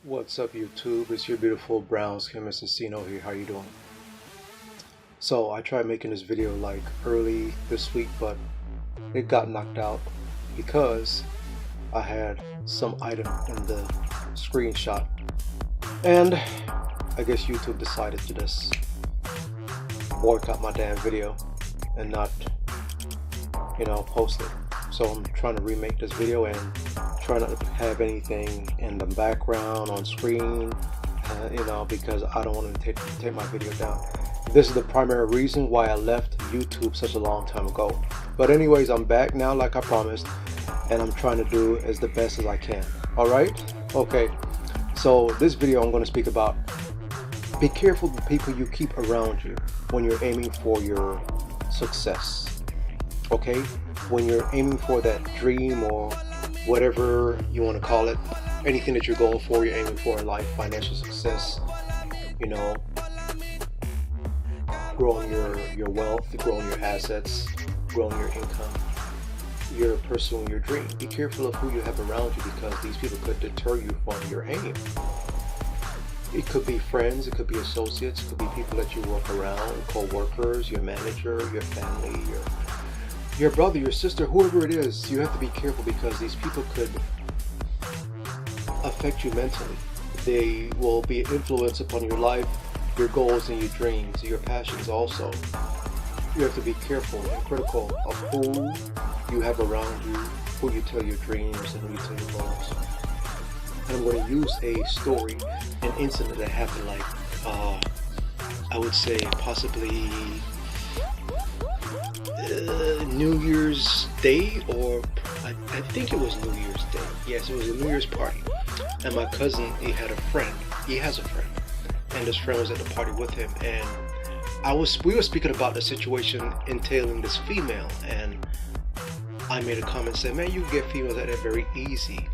What's up, YouTube? It's your beautiful brown skin Mr. Cno here. How you doing? So I tried making this video like early this week, but it got knocked out because I had some item in the screenshot, and I guess YouTube decided to just boycott my damn video and not, post it. So I'm trying to remake this video and try not to have anything in the background on screen, because I don't want to take my video down. This is the primary reason why I left YouTube such a long time ago. But anyways, I'm back now like I promised, and I'm trying to do as the best as I can. Alright? Okay. So this video I'm going to speak about, be careful the people you keep around you when you're aiming for your success. Okay? When you're aiming for that dream or whatever you want to call it, anything that you're going for, you're aiming for in life, financial success, growing your wealth, growing your assets, growing your income, you're pursuing your dream. Be careful of who you have around you, because these people could deter you from your aim. It could be friends, it could be associates, it could be people that you work around, co-workers, your manager, your family, your brother, your sister, whoever it is. You have to be careful, because these people could affect you mentally. They will be an influence upon your life, your goals and your dreams, your passions also. You have to be careful and critical of who you have around you, who you tell your dreams and who you tell your goals. And I'm going to use a story, an incident that happened I would say possibly New Year's Day, or I think it was New Year's Day. Yes, it was a New Year's party, and my cousin, he has a friend, and this friend was at the party with him, and we were speaking about the situation entailing this female, and I made a comment saying, man, you can get females at it very easy.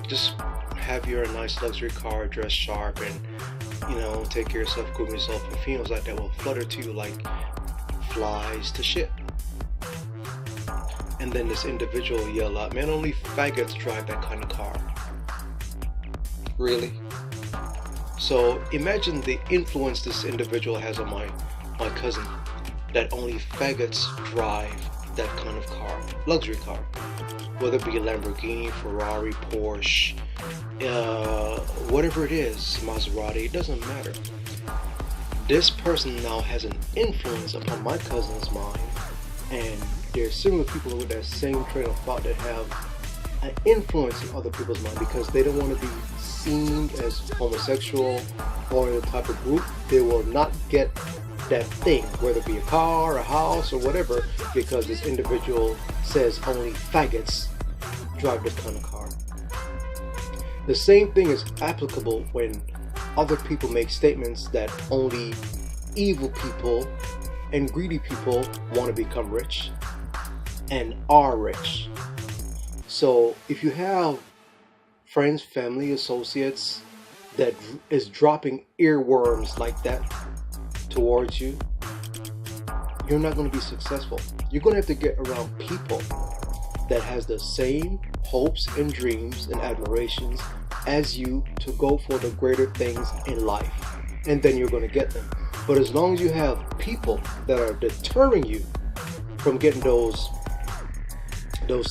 Just have your nice luxury car, dress sharp, and take care of yourself, groom yourself, and females like that will flutter to you like flies to shit. And then this individual yelled out, man, only faggots drive that kind of car. Really? So imagine the influence this individual has on my cousin, that only faggots drive that kind of car, luxury car, whether it be a Lamborghini, Ferrari, Porsche, whatever it is, Maserati, it doesn't matter. This person now has an influence upon my cousin's mind, and there's similar people with that same train of thought that have an influence in other people's mind, because they don't want to be seen as homosexual or in a type of group. They will not get that thing, whether it be a car, a house, or whatever, because this individual says only faggots drive this kind of car. The same thing is applicable when other people make statements that only evil people and greedy people want to become rich and are rich. So if you have friends, family, associates that is dropping earworms like that towards you, you're not going to be successful. You're going to have to get around people that has the same hopes and dreams and admirations as you to go for the greater things in life, and then you're going to get them. But as long as you have people that are deterring you from getting those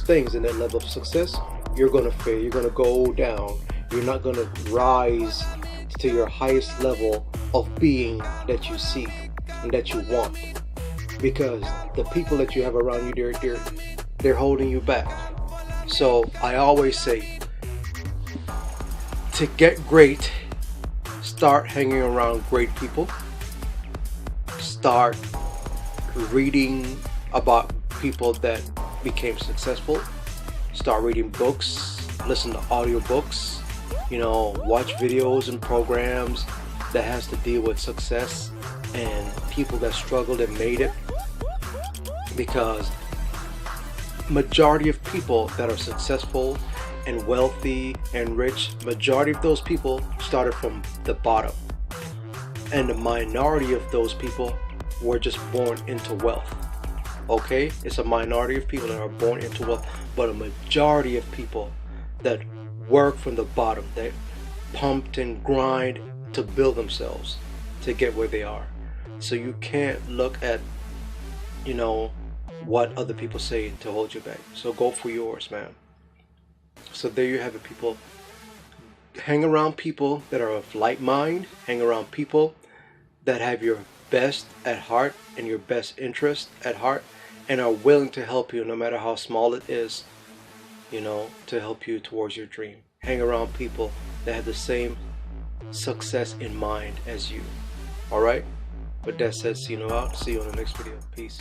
things in that level of success, you're going to fail. You're going to go down. You're not going to rise to your highest level of being that you seek and that you want, because the people that you have around you, they're holding you back. So I always say, to get great, start hanging around great people. Start reading about people that became successful. Start reading books, listen to audiobooks, watch videos and programs that has to deal with success and people that struggled and made it, because majority of people that are successful and wealthy and rich, majority of those people started from the bottom, and the minority of those people were just born into wealth. Okay, it's a minority of people that are born into wealth, but a majority of people that work from the bottom, pumped and grind to build themselves to get where they are. So you can't look at, you know, what other people say to hold you back. So go for yours, man. So there you have it, people. Hang around people that are of like mind. Hang around people that have your best at heart and your best interest at heart, and are willing to help you no matter how small it is, you know, to help you towards your dream. Hang around people that have the same success in mind as you. Alright? With that said, see you out. See you on the next video. Peace.